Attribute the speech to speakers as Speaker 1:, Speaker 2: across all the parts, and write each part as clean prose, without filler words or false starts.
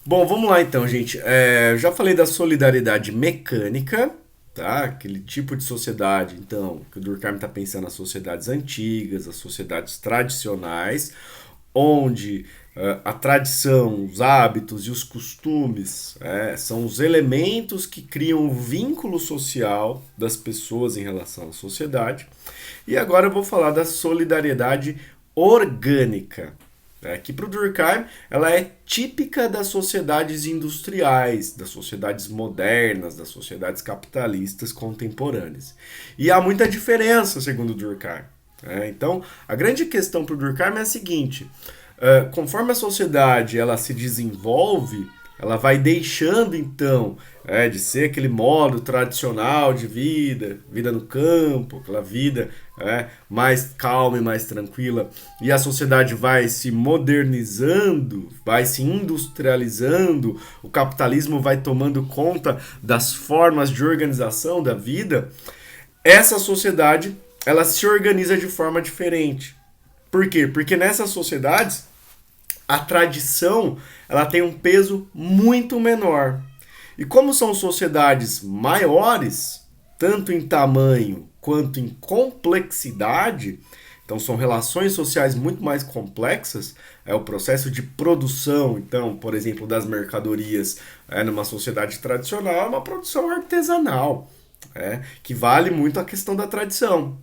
Speaker 1: Bom, vamos lá então, gente. Eu já falei da solidariedade mecânica, tá? Aquele tipo de sociedade, então, que o Durkheim está pensando nas sociedades antigas, as sociedades tradicionais, onde a tradição, os hábitos e os costumes são os elementos que criam o vínculo social das pessoas em relação à sociedade. E agora eu vou falar da solidariedade orgânica, que para o Durkheim ela é típica das sociedades industriais, das sociedades modernas, das sociedades capitalistas contemporâneas. E há muita diferença, segundo o Durkheim. Então, a grande questão para o Durkheim é a seguinte: conforme a sociedade ela se desenvolve, ela vai deixando então de ser aquele modo tradicional de vida, vida no campo, aquela vida mais calma e mais tranquila, e a sociedade vai se modernizando, vai se industrializando, o capitalismo vai tomando conta das formas de organização da vida. Essa sociedade ela se organiza de forma diferente. Por quê? Porque nessas sociedades a tradição ela tem um peso muito menor. E como são sociedades maiores, tanto em tamanho quanto em complexidade, então são relações sociais muito mais complexas, o processo de produção, então, por exemplo, das mercadorias numa sociedade tradicional é uma produção artesanal, que vale muito a questão da tradição,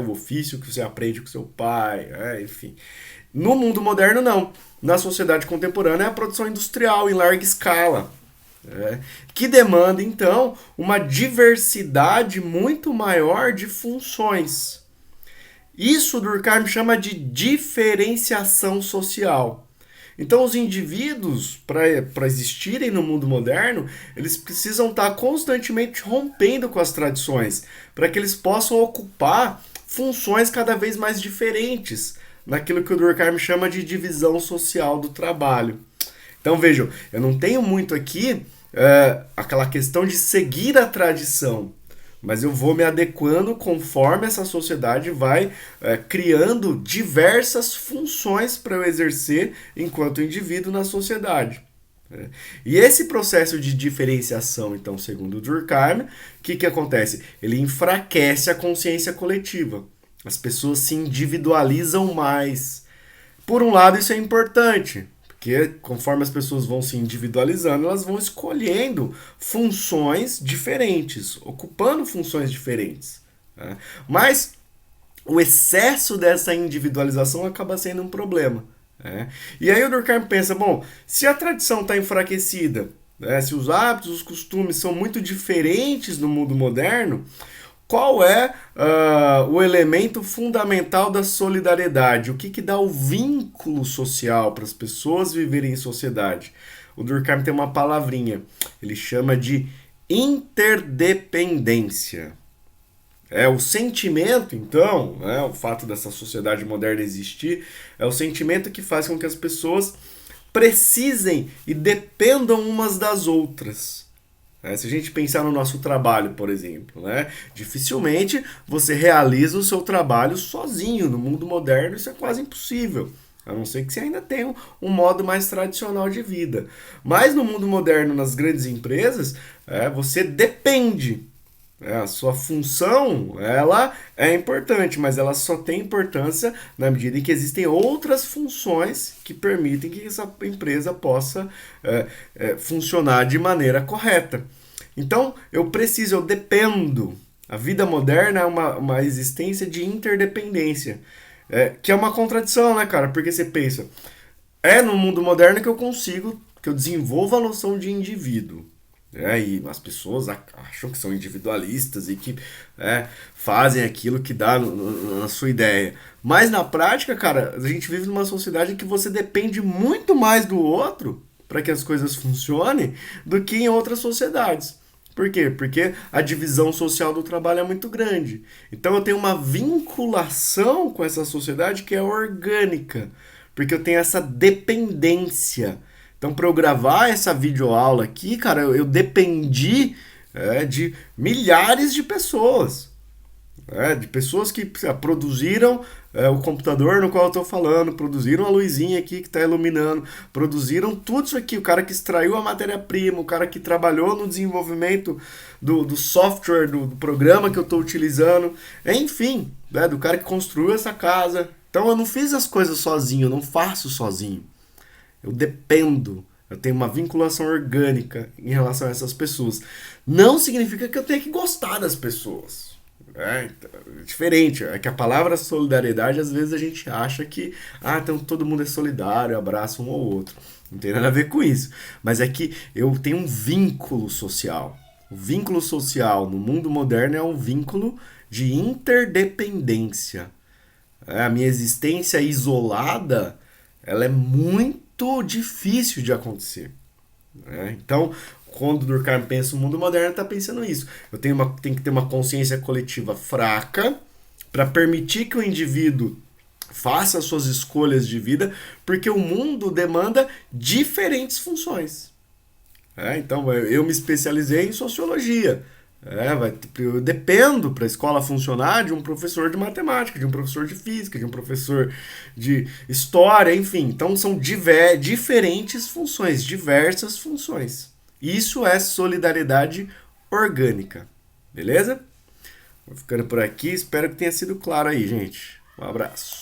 Speaker 1: o ofício que você aprende com seu pai, enfim. No mundo moderno, não. Na sociedade contemporânea, é a produção industrial em larga escala, que demanda, então, uma diversidade muito maior de funções. Isso Durkheim chama de diferenciação social. Então, os indivíduos, para existirem no mundo moderno, eles precisam estar constantemente rompendo com as tradições, para que eles possam ocupar funções cada vez mais diferentes, naquilo que o Durkheim chama de divisão social do trabalho. Então vejam, eu não tenho muito aqui aquela questão de seguir a tradição, mas eu vou me adequando conforme essa sociedade vai criando diversas funções para eu exercer enquanto indivíduo na sociedade. E esse processo de diferenciação, então, segundo o Durkheim, o que acontece? Ele enfraquece a consciência coletiva. As pessoas se individualizam mais. Por um lado, isso é importante, porque conforme as pessoas vão se individualizando, elas vão escolhendo funções diferentes, ocupando funções diferentes. Mas o excesso dessa individualização acaba sendo um problema. E aí o Durkheim pensa, bom, se a tradição está enfraquecida, se os hábitos, os costumes são muito diferentes no mundo moderno, qual é o elemento fundamental da solidariedade? O que dá o vínculo social para as pessoas viverem em sociedade? O Durkheim tem uma palavrinha, ele chama de interdependência. O sentimento, então, o fato dessa sociedade moderna existir, é o sentimento que faz com que as pessoas precisem e dependam umas das outras. Se a gente pensar no nosso trabalho, por exemplo, dificilmente você realiza o seu trabalho sozinho. No mundo moderno isso é quase impossível, a não ser que você ainda tenha um modo mais tradicional de vida. Mas no mundo moderno, nas grandes empresas, você depende. A sua função, ela é importante, mas ela só tem importância na medida em que existem outras funções que permitem que essa empresa possa funcionar de maneira correta. Então, eu dependo. A vida moderna é uma existência de interdependência, que é uma contradição, né, cara? Porque você pensa, no mundo moderno que eu desenvolvo a noção de indivíduo. E as pessoas acham que são individualistas e que fazem aquilo que dá na sua ideia. Mas na prática, cara, a gente vive numa sociedade em que você depende muito mais do outro para que as coisas funcionem do que em outras sociedades. Por quê? Porque a divisão social do trabalho é muito grande. Então eu tenho uma vinculação com essa sociedade que é orgânica, porque eu tenho essa dependência. Então, para eu gravar essa videoaula aqui, cara, eu dependi de milhares de pessoas. De pessoas que produziram o computador no qual eu estou falando, produziram a luzinha aqui que está iluminando, produziram tudo isso aqui, o cara que extraiu a matéria-prima, o cara que trabalhou no desenvolvimento do software, do programa que eu estou utilizando, enfim, né, do cara que construiu essa casa. Então eu não fiz as coisas sozinho, eu não faço sozinho. Eu dependo. Eu tenho uma vinculação orgânica em relação a essas pessoas. Não significa que eu tenha que gostar das pessoas. Então, é diferente. É que a palavra solidariedade, às vezes a gente acha que então todo mundo é solidário, abraça um ao outro. Não tem nada a ver com isso. Mas é que eu tenho um vínculo social. O vínculo social no mundo moderno é um vínculo de interdependência. A minha existência isolada, ela é muito difícil de acontecer. Então, quando o Durkheim pensa no mundo moderno, ele está pensando isso. Tenho que ter uma consciência coletiva fraca para permitir que o indivíduo faça as suas escolhas de vida, porque o mundo demanda diferentes funções. Então, eu me especializei em sociologia. Eu dependo para a escola funcionar de um professor de matemática, de um professor de física, de um professor de história, enfim. Então são diferentes funções, diversas funções. Isso é solidariedade orgânica. Beleza? Vou ficando por aqui, espero que tenha sido claro aí, gente. Um abraço.